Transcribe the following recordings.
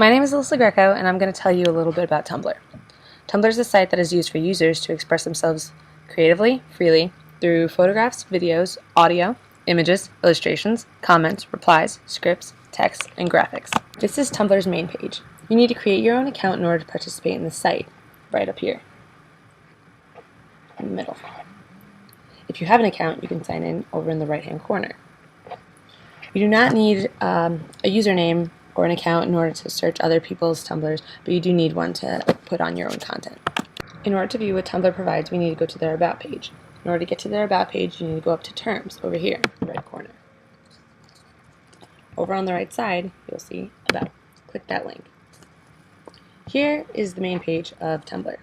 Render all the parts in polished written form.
My name is Alyssa Greco, and I'm going to tell you a little bit about Tumblr. Tumblr is a site that is used for users to express themselves creatively, freely, through photographs, videos, audio, images, illustrations, comments, replies, scripts, texts, and graphics. This is Tumblr's main page. You need to create your own account in order to participate in the site, right up here, in the middle. If you have an account, you can sign in over in the right-hand corner. You do not need a username or an account in order to search other people's Tumblrs, but you do need one to put on your own content. In order to view what Tumblr provides, we need to go to their About page. In order to get to their About page, you need to go up to Terms, over here, in the right corner. Over on the right side, you'll see About. Click that link. Here is the main page of Tumblr.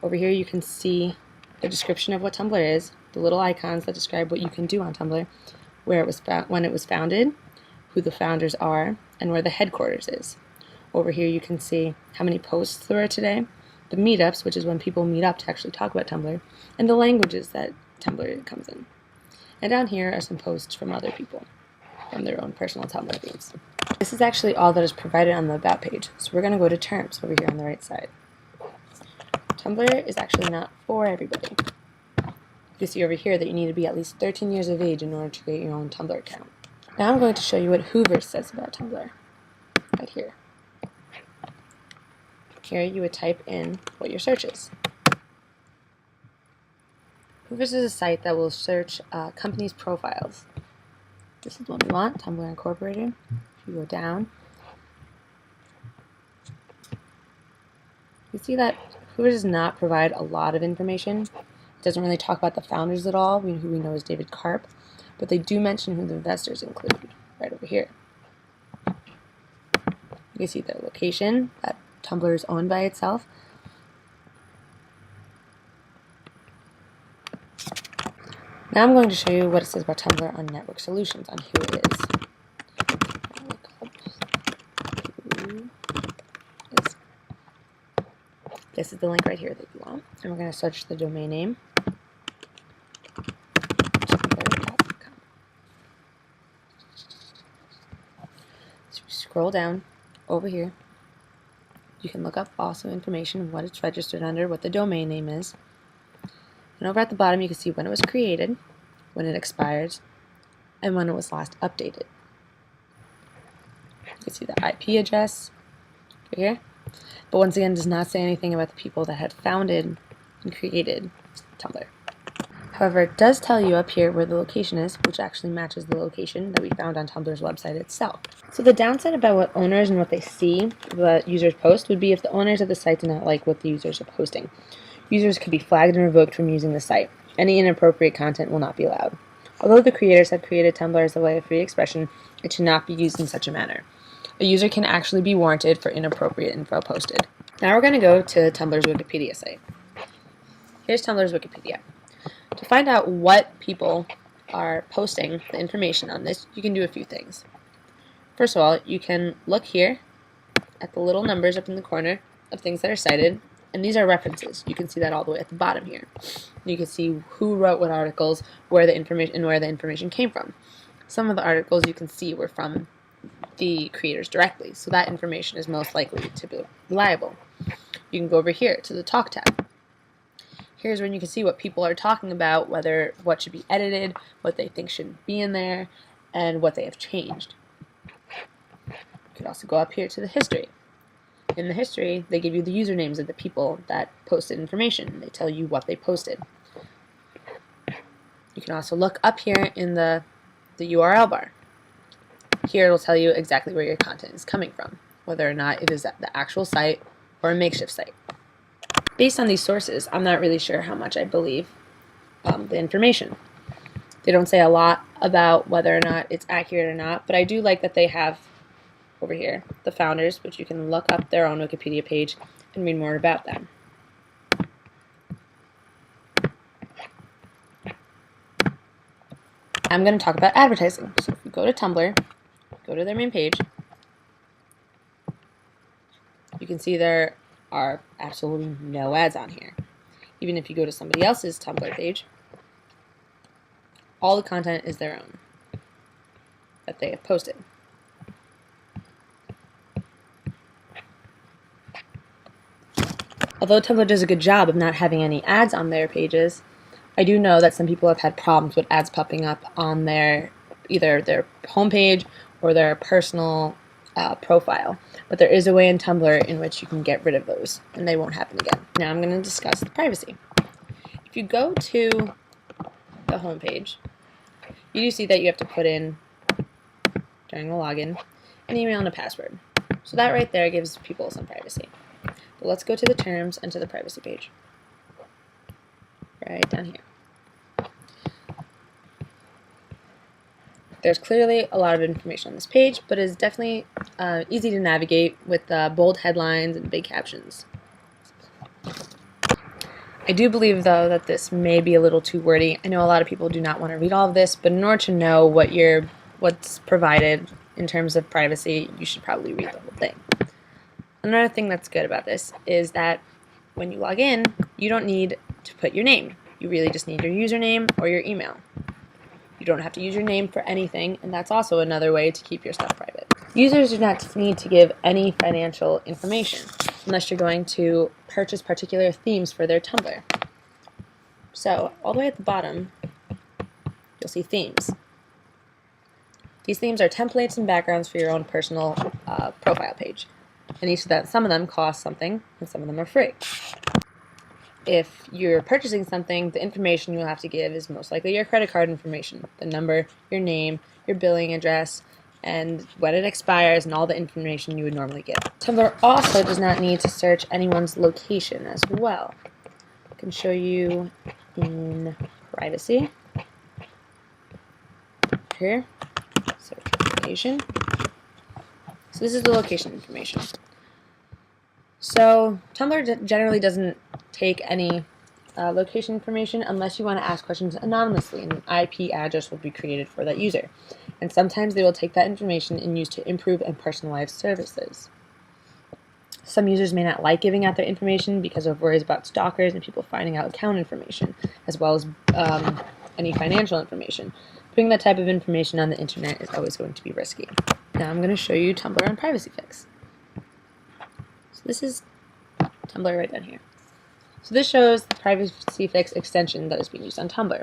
Over here you can see the description of what Tumblr is, the little icons that describe what you can do on Tumblr, where it was when it was founded, who the founders are, and where the headquarters is. Over here you can see how many posts there are today, the meetups, which is when people meet up to actually talk about Tumblr, and the languages that Tumblr comes in. And down here are some posts from other people, from their own personal Tumblr feeds. This is actually all that is provided on the About page, so we're going to go to Terms over here on the right side. Tumblr is actually not for everybody. You see over here that you need to be at least 13 years of age in order to create your own Tumblr account. Now I'm going to show you what Hoover says about Tumblr, right here. Here you would type in what your search is. Hoover's is a site that will search companies' profiles. This is what we want, Tumblr Incorporated. If you go down, you see that Hoover does not provide a lot of information. It doesn't really talk about the founders at all, who we know is David Karp, but they do mention who the investors include, right over here. You can see their location, that Tumblr is owned by itself. Now I'm going to show you what it says about Tumblr on Network Solutions, on who it is. This is the link right here that you want, and we're going to search the domain name. So we scroll down over here. You can look up also information of what it's registered under, what the domain name is. And over at the bottom you can see when it was created, when it expires, and when it was last updated. You can see the IP address right here. But once again, it does not say anything about the people that had founded and created Tumblr. However, it does tell you up here where the location is, which actually matches the location that we found on Tumblr's website itself. So the downside about what owners and what they see the users post would be if the owners of the site do not like what the users are posting. Users could be flagged and revoked from using the site. Any inappropriate content will not be allowed. Although the creators have created Tumblr as a way of free expression, it should not be used in such a manner. A user can actually be warranted for inappropriate info posted. Now we're going to go to Tumblr's Wikipedia site. Here's Tumblr's Wikipedia. To find out what people are posting the information on this, you can do a few things. First of all, you can look here at the little numbers up in the corner of things that are cited, and these are references. You can see that all the way at the bottom here. You can see who wrote what articles, where the information came from. Some of the articles you can see were from the creators directly, so that information is most likely to be reliable. You can go over here to the Talk tab. Here's when you can see what people are talking about, what should be edited, what they think should be in there, and what they have changed. You could also go up here to the history. In the history, they give you the usernames of the people that posted information. They tell you what they posted. You can also look up here in the URL bar. Here it will tell you exactly where your content is coming from, whether or not it is at the actual site or a makeshift site. Based on these sources, I'm not really sure how much I believe the information. They don't say a lot about whether or not it's accurate or not, but I do like that they have over here the founders, which you can look up their own Wikipedia page and read more about them. I'm going to talk about advertising. So if we go to Tumblr, go to their main page, you can see there are absolutely no ads on here. Even if you go to somebody else's Tumblr page, all the content is their own that they have posted. Although Tumblr does a good job of not having any ads on their pages, I do know that some people have had problems with ads popping up on either their homepage or their personal profile. But there is a way in Tumblr in which you can get rid of those, and they won't happen again. Now I'm going to discuss the privacy. If you go to the homepage, you do see that you have to put in, during the login, an email and a password. So that right there gives people some privacy. But let's go to the terms and to the privacy page. Right down here. There's clearly a lot of information on this page, but it's definitely easy to navigate with bold headlines and big captions. I do believe, though, that this may be a little too wordy. I know a lot of people do not want to read all of this, but in order to know what's provided in terms of privacy, you should probably read the whole thing. Another thing that's good about this is that when you log in, you don't need to put your name. You really just need your username or your email. You don't have to use your name for anything, and that's also another way to keep your stuff private. Users do not need to give any financial information unless you're going to purchase particular themes for their Tumblr. So, all the way at the bottom, you'll see themes. These themes are templates and backgrounds for your own personal profile page. And some of them cost something, and some of them are free. If you're purchasing something, the information you'll have to give is most likely your credit card information, the number, your name, your billing address, and when it expires, and all the information you would normally give. Tumblr also does not need to search anyone's location as well. I can show you in privacy. Here, search location. So this is the location information. So Tumblr generally doesn't take any location information unless you want to ask questions anonymously, and an IP address will be created for that user. And sometimes they will take that information and use to improve and personalize services. Some users may not like giving out their information because of worries about stalkers and people finding out account information, as well as any financial information. Putting that type of information on the internet is always going to be risky. Now I'm going to show you Tumblr on Privacy Fix. So this is Tumblr right down here. So this shows the Privacy Fix extension that is being used on Tumblr.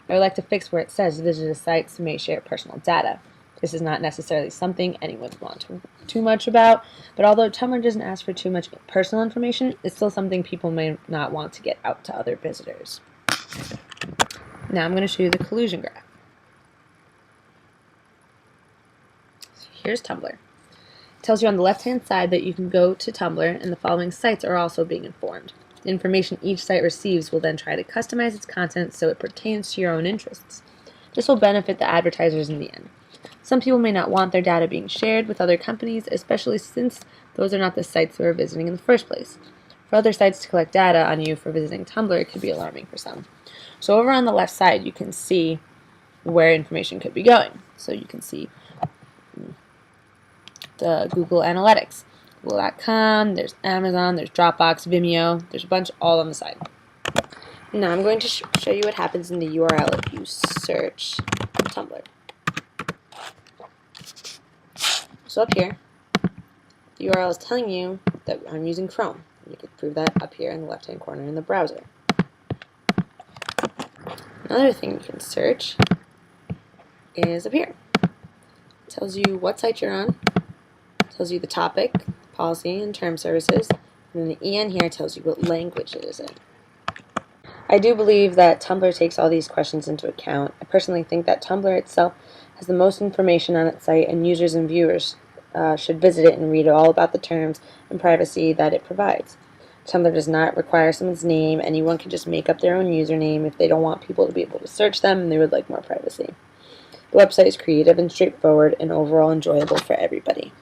I would like to fix where it says visited sites may share personal data. This is not necessarily something anyone would want too much about, but although Tumblr doesn't ask for too much personal information, it's still something people may not want to get out to other visitors. Now I'm going to show you the collusion graph. So here's Tumblr. It tells you on the left-hand side that you can go to Tumblr, and the following sites are also being informed. The information each site receives will then try to customize its content so it pertains to your own interests. This will benefit the advertisers in the end. Some people may not want their data being shared with other companies, especially since those are not the sites they were visiting in the first place. For other sites to collect data on you for visiting Tumblr, it could be alarming for some. So over on the left side, you can see where information could be going. So you can see the Google Analytics. Google.com, there's Amazon, there's Dropbox, Vimeo, there's a bunch all on the side. Now I'm going to show you what happens in the URL if you search Tumblr. So up here, the URL is telling you that I'm using Chrome. You could prove that up here in the left-hand corner in the browser. Another thing you can search is up here. It tells you what site you're on, it tells you the topic, policy, and term services, and then the EN here tells you what language it is in. I do believe that Tumblr takes all these questions into account. I personally think that Tumblr itself has the most information on its site, and users and viewers should visit it and read all about the terms and privacy that it provides. Tumblr does not require someone's name. Anyone can just make up their own username if they don't want people to be able to search them and they would like more privacy. The website is creative and straightforward and overall enjoyable for everybody.